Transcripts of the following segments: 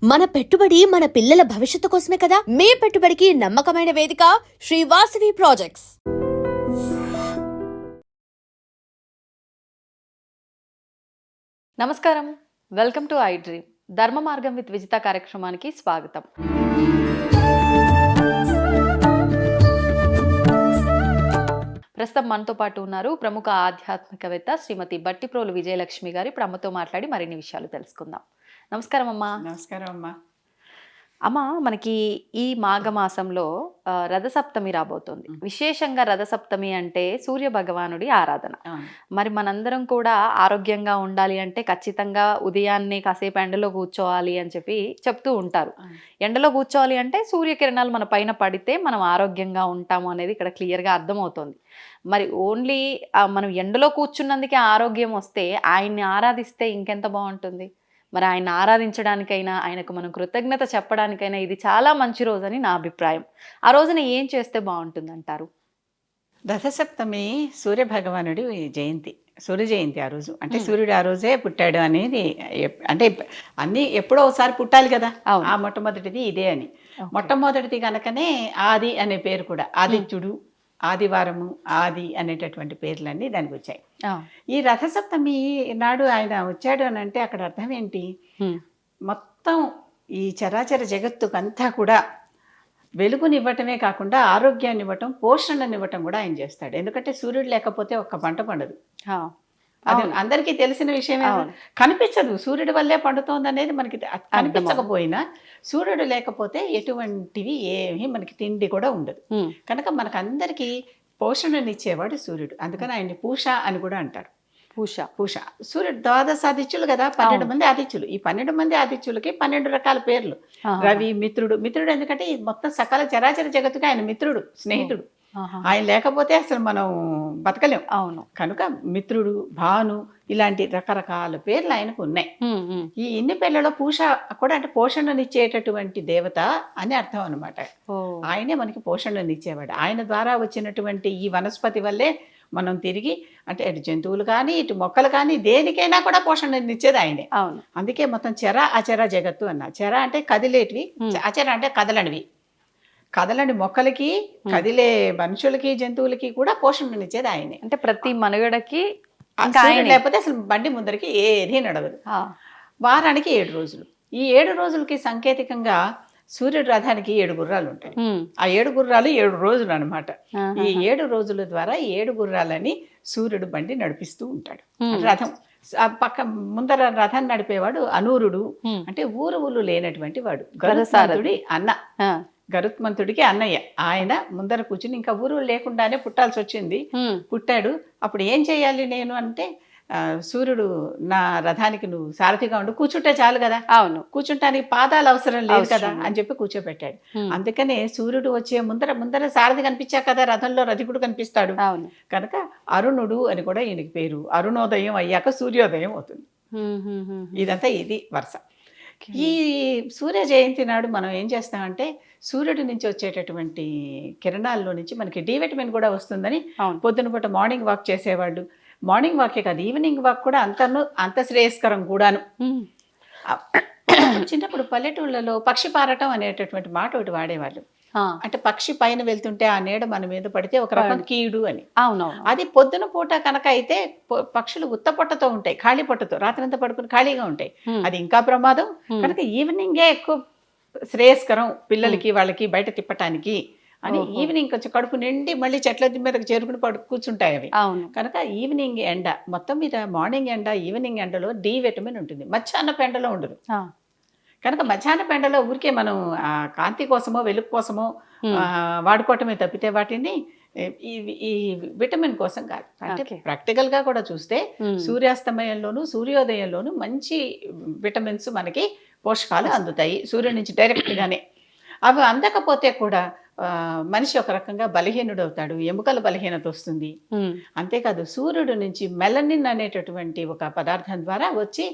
మన పెట్టుబడి మన పిల్లల భవిష్యత్తు కోసమే కదా. మీ పెట్టుబడికి నమ్మకమైన వేదిక శ్రీ వాసవి ప్రాజెక్ట్స్. నమస్కారం, వెల్కమ్ టు ఐ డ్రీమ్. ధర్మ మార్గం విత్ విజిత కార్యక్రమానికి స్వాగతం. ప్రస్తుతం మనతో పాటు ఉన్నారు ప్రముఖ ఆధ్యాత్మికవేత్త శ్రీమతి బట్టిప్రోలు విజయలక్ష్మి గారు. ఇప్పుడు అమ్మతో మాట్లాడి మరిన్ని విషయాలు తెలుసుకుందాం. నమస్కారం అమ్మా. నమస్కారం అమ్మా. అమ్మ, మనకి ఈ మాఘమాసంలో రథసప్తమి రాబోతుంది. విశేషంగా రథసప్తమి అంటే సూర్య భగవానుడి ఆరాధన. మరి మనందరం కూడా ఆరోగ్యంగా ఉండాలి అంటే ఖచ్చితంగా ఉదయాన్నే కాసేపు ఎండలో కూర్చోవాలి అని చెప్పి చెప్తూ ఉంటారు. ఎండలో కూర్చోవాలి అంటే సూర్యకిరణాలు మన పైన పడితే మనం ఆరోగ్యంగా ఉంటాము అనేది ఇక్కడ క్లియర్గా అర్థమవుతుంది. మరి ఓన్లీ మనం ఎండలో కూర్చున్నందుకే ఆరోగ్యం వస్తే ఆయన్ని ఆరాధిస్తే ఇంకెంత బాగుంటుంది. మరి ఆయన ఆరాధించడానికైనా, ఆయనకు మనం కృతజ్ఞత చెప్పడానికైనా ఇది చాలా మంచి రోజు అని నా అభిప్రాయం. ఆ రోజున ఏం చేస్తే బాగుంటుంది అంటారు? రథసప్తమి సూర్య భగవానుడి జయంతి, సూర్య జయంతి. ఆ రోజు అంటే సూర్యుడు ఆ రోజే పుట్టాడు అనేది, అంటే అన్నీ ఎప్పుడో ఒకసారి పుట్టాలి కదా. ఆ మొట్టమొదటిది ఇదే అని. మొట్టమొదటిది కనుకనే ఆది అనే పేరు కూడా, ఆదిత్యుడు, ఆదివారము, ఆది అనేటటువంటి పేర్లన్నీ దానికి వచ్చాయి. ఈ రథసప్తమి నాడు ఆయన వచ్చాడు అని అంటే అక్కడ అర్థం ఏంటి? మొత్తం ఈ చరాచర జగత్తుకంతా కూడా వెలుగునివ్వటమే కాకుండా ఆరోగ్యాన్ని ఇవ్వటం, పోషణనివ్వటం కూడా ఆయన చేస్తాడు. ఎందుకంటే సూర్యుడు లేకపోతే ఒక్క పంట పండదు. అది అందరికీ తెలిసిన విషయమే. కనిపించదు, సూర్యుడి వల్లే పండుతోంది అనేది మనకి కనిపించకపోయినా సూర్యుడు లేకపోతే ఎటువంటివి ఏమీ మనకి తిండి కూడా ఉండదు. కనుక మనకందరికీ పోషణనిచ్చేవాడు సూర్యుడు. అందుకని ఆయన్ని పూష అని కూడా అంటారు. పూష సూర్యుడు ద్వాదశ ఆదిత్యులు కదా, 12 మంది ఆదిత్యులు. ఈ 12 మంది ఆదిత్యులకి 12 రకాల పేర్లు. రవి, మిత్రుడు ఎందుకంటే మొత్తం సకల చరాచర జగత్తుగా ఆయన మిత్రుడు, స్నేహితుడు. ఆయన లేకపోతే అసలు మనం బతకలేం. అవును. కనుక మిత్రుడు, భాను, ఇలాంటి రకరకాల పేర్లు ఆయనకు ఉన్నాయి. ఈ ఇన్ని పేర్లలో పూష కూడా అంటే పోషణనిచ్చేటటువంటి దేవత అని అర్థం అనమాట. ఆయనే మనకి పోషణనిచ్చేవాడు. ఆయన ద్వారా వచ్చినటువంటి ఈ వనస్పతి వల్లే మనం తిరిగి అంటే ఇటు జంతువులు కానీ ఇటు మొక్కలు కానీ దేనికైనా కూడా పోషణనిచ్చేది ఆయనే. అవును. అందుకే మొత్తం చెర అచర జగత్తు అన్న. చెర అంటే కదిలేటివి, అచర అంటే కదలనివి. కదలని మొక్కలకి, కదిలే మనుషులకి, జంతువులకి కూడా పోషణనిచ్చేది ఆయనే. అంటే ప్రతి మనుగడకి లేకపోతే అసలు బండి ముందరికి ఏది నడవదు. వారానికి 7 రోజులు. ఈ 7 రోజులకి సంకేతికంగా సూర్యుడి రథానికి 7 గుర్రాలు ఉంటాయి. ఆ 7 గుర్రాలు 7 రోజులు అనమాట. ఈ 7 రోజుల ద్వారా 7 గుర్రాలని సూర్యుడు బండి నడిపిస్తూ ఉంటాడు. రథం పక్క ముందర రథం నడిపేవాడు అనూరుడు, అంటే ఊరువులు లేనటువంటి వాడు, గరుత్మంతుడి అన్న. గరుత్మంతుడికి అన్నయ్య. ఆయన ముందర కూర్చుని ఇంకా ఊరు లేకుండానే పుట్టాల్సి వచ్చింది. పుట్టాడు. అప్పుడు ఏం చేయాలి నేను అంటే, సూర్యుడు నా రథానికి నువ్వు సారథిగా ఉండు, కూర్చుంటే చాలు కదా. అవును. కూర్చుంటానికి పాదాలు అవసరం లేదు కదా అని చెప్పి కూర్చోబెట్టాడు. అందుకనే సూర్యుడు వచ్చే ముందర సారథి కనిపించా కదా, రథంలో రథికుడు కనిపిస్తాడు. కనుక అరుణుడు అని కూడా ఈయనకి పేరు. అరుణోదయం అయ్యాక సూర్యోదయం అవుతుంది. ఇదంతా ఇది వరుస. ఈ సూర్య జయంతి నాడు మనం ఏం చేస్తామంటే, సూర్యుడి నుంచి వచ్చేటటువంటి కిరణాల్లో నుంచి మనకి డి విటమిన్ కూడా వస్తుందని పొద్దున పూట మార్నింగ్ వాక్ చేసేవాళ్ళు. మార్నింగ్ వాకే కాదు, ఈవినింగ్ వాక్ కూడా అంత శ్రేయస్కరం కూడాను. చిన్నప్పుడు పల్లెటూళ్ళలో పక్షి పారటం అనేటటువంటి మాట ఒకటి వాడేవాళ్ళు. అంటే పక్షి పైన వెళ్తుంటే ఆ నీడ మన మీద పడితే ఒక రకం కీడు అని. అది పొద్దున పూట కనుక అయితే పక్షులు ఉత్త పొట్టతో ఉంటాయి, ఖాళీ పొట్టతో రాత్రంతా పడుకుని ఖాళీగా ఉంటాయి. అది ఇంకా ప్రమాదం. కనుక ఈవినింగే ఎక్కువ శ్రేయస్కరం పిల్లలకి, వాళ్ళకి బయట తిప్పటానికి అని. ఈవినింగ్ కొంచెం కడుపు నిండి మళ్ళీ చెట్ల మీదకి చేరుకుని కూర్చుంటాయి అవి. కనుక ఈవినింగ్ ఎండ, మొత్తం మీద మార్నింగ్ ఎండ, ఈవినింగ్ ఎండలో డి విటమిన్ ఉంటుంది. మధ్యాహ్నపు ఎండలో ఉండదు. కనుక మధ్యాహ్నపు ఎండలో ఊరికే మనం కాంతి కోసమో వెలుగు కోసమో వాడుకోవటమే తప్పితే వాటిని ఈ విటమిన్ కోసం కాదు. అంటే ప్రాక్టికల్గా కూడా చూస్తే సూర్యాస్తమయంలోను సూర్యోదయంలోను మంచి విటమిన్స్ మనకి పోషకాలు అందుతాయి సూర్యుడి నుంచి డైరెక్ట్గానే. అవి అందకపోతే కూడా మనిషి ఒక రకంగా బలహీనుడు అవుతాడు, ఎముకల బలహీనత వస్తుంది. అంతేకాదు సూర్యుడు నుంచి మెలనిన్ అనేటటువంటి ఒక పదార్థం ద్వారా వచ్చి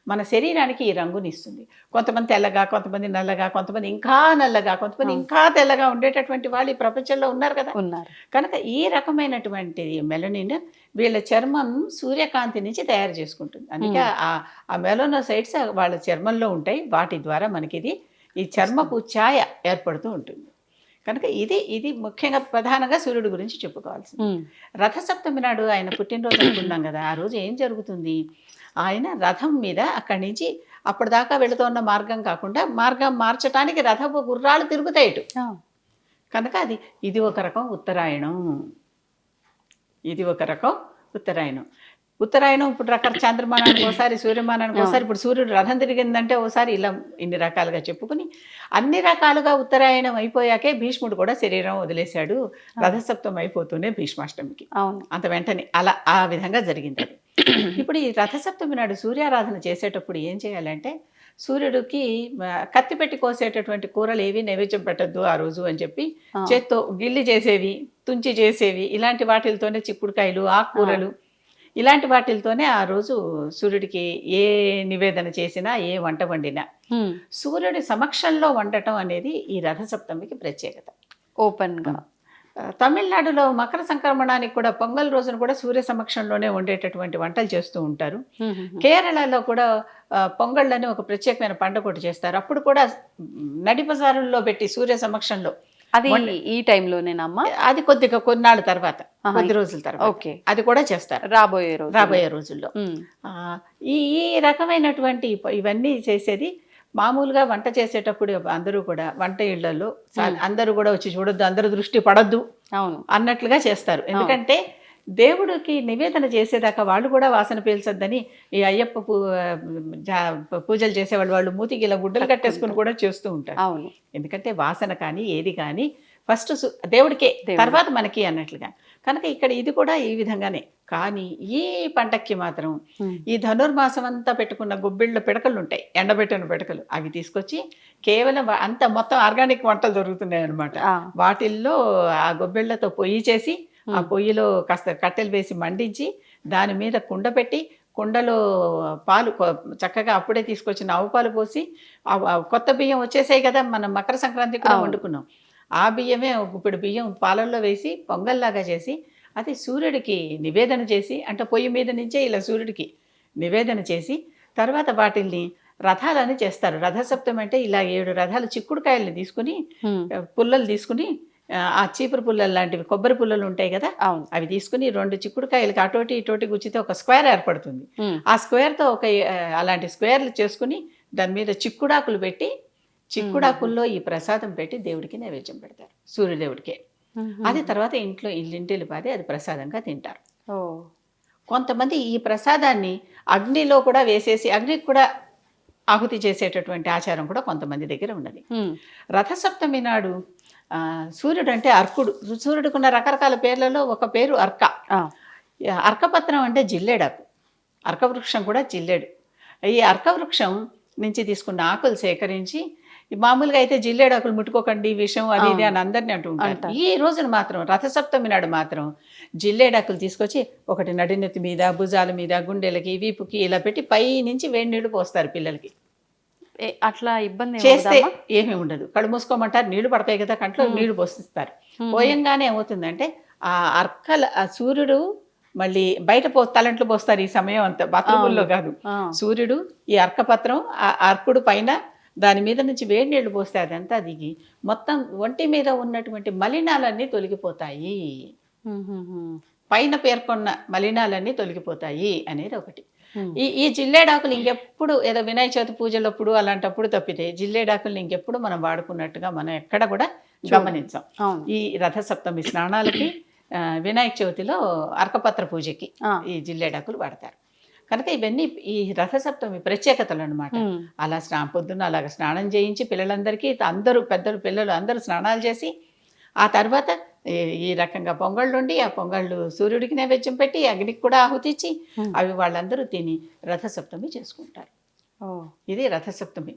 మన శరీరానికి ఈ రంగుని ఇస్తుంది. కొంతమంది తెల్లగా, కొంతమంది నల్లగా, కొంతమంది ఇంకా నల్లగా, కొంతమంది ఇంకా తెల్లగా ఉండేటటువంటి వాళ్ళు ఈ ప్రపంచంలో ఉన్నారు కదా. ఉన్నారు. కనుక ఈ రకమైనటువంటి మెలనిన్ వీళ్ళ చర్మం సూర్యకాంతి నుంచి తయారు చేసుకుంటుంది. అందుకే ఆ మెలనోసైట్స్ వాళ్ళ చర్మంలో ఉంటాయి. వాటి ద్వారా మనకి ఈ చర్మపు ఛాయ ఏర్పడుతూ ఉంటుంది. కనుక ఇది ముఖ్యంగా ప్రధానంగా సూర్యుడి గురించి చెప్పుకోవాల్సింది. రథసప్తమి నాడు ఆయన పుట్టినరోజు అనుకున్నాం కదా. ఆ రోజు ఏం జరుగుతుంది, ఆయన రథం మీద అక్కడి నుంచి అప్పటిదాకా వెళుతున్న మార్గం కాకుండా మార్గం మార్చడానికి రథపు గుర్రాలు తిరుగుతాయి ఇటు. కనుక ఇది ఒక రకం ఉత్తరాయణం. ఉత్తరాయణం ఇప్పుడు చంద్రమానానికి ఒకసారి, సూర్యమానానికి ఒకసారి. ఇప్పుడు సూర్యుడు రథం తిరిగిందంటే ఒకసారి, ఇలా ఇన్ని రకాలుగా చెప్పుకుని అన్ని రకాలుగా ఉత్తరాయణం అయిపోయాకే భీష్ముడు కూడా శరీరం వదిలేశాడు. రథసప్తం అయిపోతూనే భీష్మాష్టమికి అంత వెంటనే అలా ఆ విధంగా జరిగింది అది. ఇప్పుడు ఈ రథసప్తమి నాడు సూర్యారాధన చేసేటప్పుడు ఏం చేయాలంటే, సూర్యుడికి కత్తి పెట్టి కోసేటటువంటి కూరలు ఏవి నైవేద్యం పెట్టద్దు ఆ రోజు అని చెప్పి, చేత్తో గిల్లి చేసేవి, తుంచి చేసేవి, ఇలాంటి వాటితోనే చిక్కుడుకాయలు, ఆకుకూరలు, ఇలాంటి వాటితోనే ఆ రోజు సూర్యుడికి ఏ నివేదన చేసినా, ఏ వంట వండినా సూర్యుడి సమక్షంలో వండటం అనేది ఈ రథసప్తమికి ప్రత్యేకత. ఓపెన్గా తమిళనాడులో మకర సంక్రమణానికి కూడా పొంగల్ రోజున కూడా సూర్య సమక్షంలోనే వండేటటువంటి వంటలు చేస్తూ ఉంటారు. కేరళలో కూడా పొంగళ్ళని ఒక ప్రత్యేకమైన పండుగ ఒకటి చేస్తారు. అప్పుడు కూడా నడిపసారుల్లో పెట్టి సూర్య సమక్షంలో, అది ఈ టైంలోనేనమ్మా, అది కొన్నాళ్ళ తర్వాత, కొద్ది రోజుల తర్వాత అది కూడా చేస్తారు రాబోయే రోజుల్లో. ఈ రకమైనటువంటి ఇవన్నీ చేసేది మామూలుగా వంట చేసేటప్పుడు అందరూ కూడా వంట ఇళ్లలో అందరూ కూడా వచ్చి చూడొద్దు, అందరూ దృష్టి పడద్దు అన్నట్లుగా చేస్తారు. ఎందుకంటే దేవుడికి నివేదన చేసేదాకా వాళ్ళు కూడా వాసన పీల్చొద్దని ఈ అయ్యప్ప పూజలు చేసేవాళ్ళు వాళ్ళు మూతికి ఇలా గుడ్డలు కట్టేసుకుని కూడా చేస్తూ ఉంటారు. ఎందుకంటే వాసన కానీ ఏది కానీ ఫస్ట్ దేవుడికే, తర్వాత మనకి అన్నట్లుగా. కనుక ఇక్కడ ఇది కూడా ఈ విధంగానే. కానీ ఈ పంటకి మాత్రం ఈ ధనుర్మాసం అంతా పెట్టుకున్న గుబ్బిళ్ళ పిడకలు ఉంటాయి, ఎండబెట్టిన పిడకలు, అవి తీసుకొచ్చి కేవలం అంత మొత్తం ఆర్గానిక్ వంటలు దొరుకుతున్నాయి అనమాట. వాటిల్లో ఆ గుబ్బిళ్ళతో పొయ్యి చేసి, ఆ పొయ్యిలో కాస్త కట్టెలు వేసి మండించి, దాని మీద కుండ పెట్టి, కుండలో పాలు చక్కగా అప్పుడే తీసుకొచ్చిన ఆవు పాలు పోసి, కొత్త బియ్యం వచ్చేసాయి కదా, మనం మకర సంక్రాంతి కూడా వండుకున్నాం, ఆ బియ్యమే ఒక గుప్పెడు బియ్యం పాలల్లో వేసి పొంగల్లాగా చేసి అది సూర్యుడికి నివేదన చేసి, అంటే పొయ్యి మీద నుంచే ఇలా సూర్యుడికి నివేదన చేసి, తర్వాత వాటిల్ని రథాలని చేస్తారు. రథసప్తమి అంటే ఇలా 7 రథాలు చిక్కుడుకాయల్ని తీసుకుని, పుల్లలు తీసుకుని, ఆ చీపురు పుల్లలు లాంటివి కొబ్బరి పుల్లలు ఉంటాయి కదా, అవి తీసుకుని 2 చిక్కుడుకాయలకి అటోటి ఇటోటి గుచ్చితే ఒక స్క్వేర్ ఏర్పడుతుంది. ఆ స్క్వేర్తో అలాంటి స్క్వేర్లు చేసుకుని దాని మీద చిక్కుడాకులు పెట్టి, చిక్కుడాకుల్లో ఈ ప్రసాదం పెట్టి దేవుడికి నైవేద్యం పెడతారు, సూర్యదేవుడికే. అది తర్వాత ఇంటిల్లి పాది అది ప్రసాదంగా తింటారు. కొంతమంది ఈ ప్రసాదాన్ని అగ్నిలో కూడా వేసేసి అగ్నికి కూడా ఆహుతి చేసేటటువంటి ఆచారం కూడా కొంతమంది దగ్గర ఉన్నది. రథసప్తమి నాడు సూర్యుడు అంటే అర్కుడు. సూర్యుడికున్న రకరకాల పేర్లలో ఒక పేరు అర్క. అర్కపత్రం అంటే జిల్లేడాకు, అర్కవృక్షం కూడా జిల్లేడు. ఈ అర్కవృక్షం నుంచి తీసుకున్న ఆకులు సేకరించి, మామూలుగా అయితే జిల్లేడాకులు ముట్టుకోకండి విషం అది ఇది అని అందరినీ అంటూ ఉంటారు. ఈ రోజున మాత్రం రథసప్తమి నాడు మాత్రం జిల్లేడాకులు తీసుకొచ్చి ఒకటి నడినెత్తి మీద, భుజాల మీద, గుండెలకి, వీపుకి ఇలా పెట్టి పై నుంచి వేడి నీళ్లు పోస్తారు పిల్లలకి. అట్లా ఇబ్బంది చేస్తే ఏమీ ఉండదు. కళ్ళు మూసుకోమంటారు, నీళ్లు పడతాయి కదా, కంట్లో నీళ్లు పోసిస్తారు. పోయంగానే ఏమవుతుందంటే ఆ సూర్యుడు మళ్ళీ బయట తలంట్లు పోస్తారు ఈ సమయం అంతా, బాత్రూముల్లో కాదు. సూర్యుడు ఈ అర్కపత్రం ఆ అర్కుడు పైన దాని మీద నుంచి వేడి నీళ్లు పోస్తే అదంతా దిగి మొత్తం ఒంటి మీద ఉన్నటువంటి మలినాలన్నీ తొలగిపోతాయి, పైన పేర్కొన్న మలినాలన్నీ తొలగిపోతాయి అనేది ఒకటి. ఈ జిల్లేడాకులు ఇంకెప్పుడు ఏదో వినాయక చవితి పూజలప్పుడు అలాంటప్పుడు తప్పితే జిల్లేడాకులు ఇంకెప్పుడు మనం వాడుకున్నట్టుగా మనం ఎక్కడ కూడా గమనించాం. ఈ రథసప్తమి స్నానాలకి, వినాయక చవితిలో అర్కపత్ర పూజకి ఈ జిల్లేడాకులు వాడతారు. కనుక ఇవన్నీ ఈ రథసప్తమి ప్రత్యేకతలు అనమాట. అలా పొద్దున్న అలాగ స్నానం చేయించి పిల్లలందరికీ, అందరూ పెద్దలు పిల్లలు అందరూ స్నానాలు చేసి, ఆ తర్వాత ఈ రకంగా పొంగళ్ళు ఉండి, ఆ పొంగళ్ళు సూర్యుడికి నైవేద్యం పెట్టి అగ్నికి కూడా ఆహుతిచ్చి అవి వాళ్ళందరూ తిని రథసప్తమి చేసుకుంటారు. ఇది రథసప్తమి.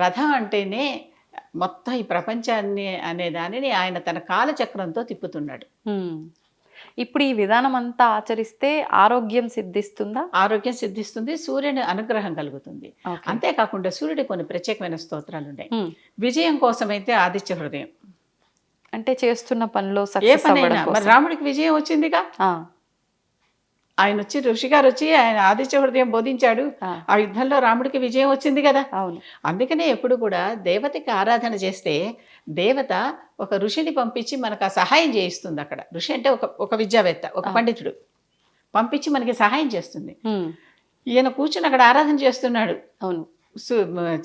రథం అంటేనే మొత్తం ఈ ప్రపంచాన్ని అనే దానిని ఆయన తన కాలచక్రంతో తిప్పుతున్నాడు. ఇప్పుడు ఈ విధానం అంతా ఆచరిస్తే ఆరోగ్యం సిద్ధిస్తుందా? ఆరోగ్యం సిద్ధిస్తుంది, సూర్యుని అనుగ్రహం కలుగుతుంది. ఓకే. అంతేకాకుండా సూర్యుడి కొన్ని ప్రత్యేకమైన స్తోత్రాలు ఉన్నాయి. హ్మ్. విజయం కోసమైతే ఆదిత్య హృదయం. అంటే చేస్తున్న పనిలో ఏ సక్సెస్ పనైనా అవ్వడం మరి కోసం. రాముడికి విజయం వచ్చిందిగా, ఆ, ఆయన వచ్చి ఋషి గారు వచ్చి ఆయన ఆదిత్య హృదయం బోధించాడు, ఆ, ఆ యుద్ధంలో రాముడికి విజయం వచ్చింది కదా. అవును. అందుకనే ఎప్పుడు కూడా దేవతకి ఆరాధన చేస్తే దేవత ఒక ఋషిని పంపించి మనకు ఆ సహాయం చేయిస్తుంది. అక్కడ ఋషి అంటే ఒక విద్యావేత్త, ఒక పండితుడు పంపించి మనకి సహాయం చేస్తుంది. హ్మ్. ఈయన కూర్చుని అక్కడ ఆరాధన చేస్తున్నాడు అవును.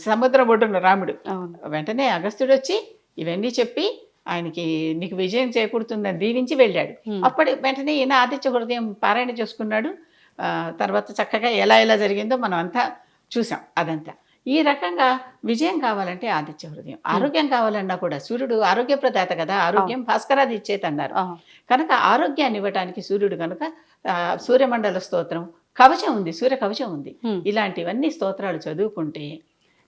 సముద్ర ఒడ్డున రాముడు. అవును. వెంటనే అగస్త్యుడు వచ్చి ఇవన్నీ చెప్పి ఆయనకి నీకు విజయం చేకూరుతుందని దీవించి వెళ్ళాడు. అప్పటి వెంటనే ఈయన ఆదిత్య హృదయం పారాయణ చేసుకున్నాడు. తర్వాత చక్కగా ఎలా జరిగిందో మనం అంతా చూసాం. అదంతా ఈ రకంగా విజయం కావాలంటే ఆదిత్య హృదయం. ఆరోగ్యం కావాలన్నా కూడా సూర్యుడు ఆరోగ్యప్రదాత కదా, ఆరోగ్యం భాస్కరాది ఇచ్చేది అన్నారు. ఆ, కనుక ఆరోగ్యాన్ని ఇవ్వటానికి సూర్యుడు కనుక సూర్యమండల స్తోత్రం, కవచం ఉంది, సూర్య కవచం ఉంది. హ్మ్. ఇలాంటివన్నీ స్తోత్రాలు చదువుకుంటే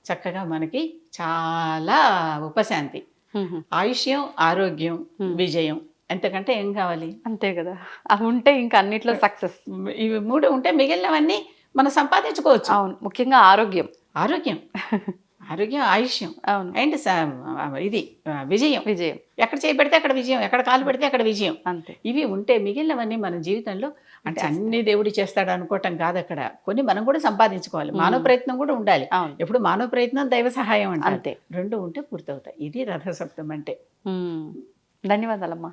చక్కగా మనకి చాలా ఉపశాంతి, హ్మ్. ఆయుష్యం, ఆరోగ్యం, విజయం. ఎంతకంటే ఏం కావాలి? అంతే కదా, అవి ఉంటే ఇంకా అన్నిట్లో సక్సెస్. ఇవి 3 ఉంటే మిగిలినవన్నీ మనం సంపాదించుకోవచ్చు. అవును, ముఖ్యంగా ఆరోగ్యం. ఆరోగ్యం, ఆరోగ్యం, ఆయుష్యం అవును. అండ్ ఇది విజయం. విజయం. ఎక్కడ చేయి పెడితే అక్కడ విజయం, ఎక్కడ కాలు పెడితే అక్కడ విజయం. అంతే. ఇవి ఉంటే మిగిలినవన్నీ మన జీవితంలో అంటే అన్ని దేవుడు చేస్తాడు అనుకోవటం కాదు, అక్కడ కొన్ని మనం కూడా సంపాదించుకోవాలి. మానవ ప్రయత్నం కూడా ఉండాలి. అవును. ఎప్పుడు మానవ ప్రయత్నం దైవ సహాయం అంటే అంతే. 2 ఉంటే పూర్తవుతాయి. ఇది రథసప్తం అంటే. ధన్యవాదాలమ్మా.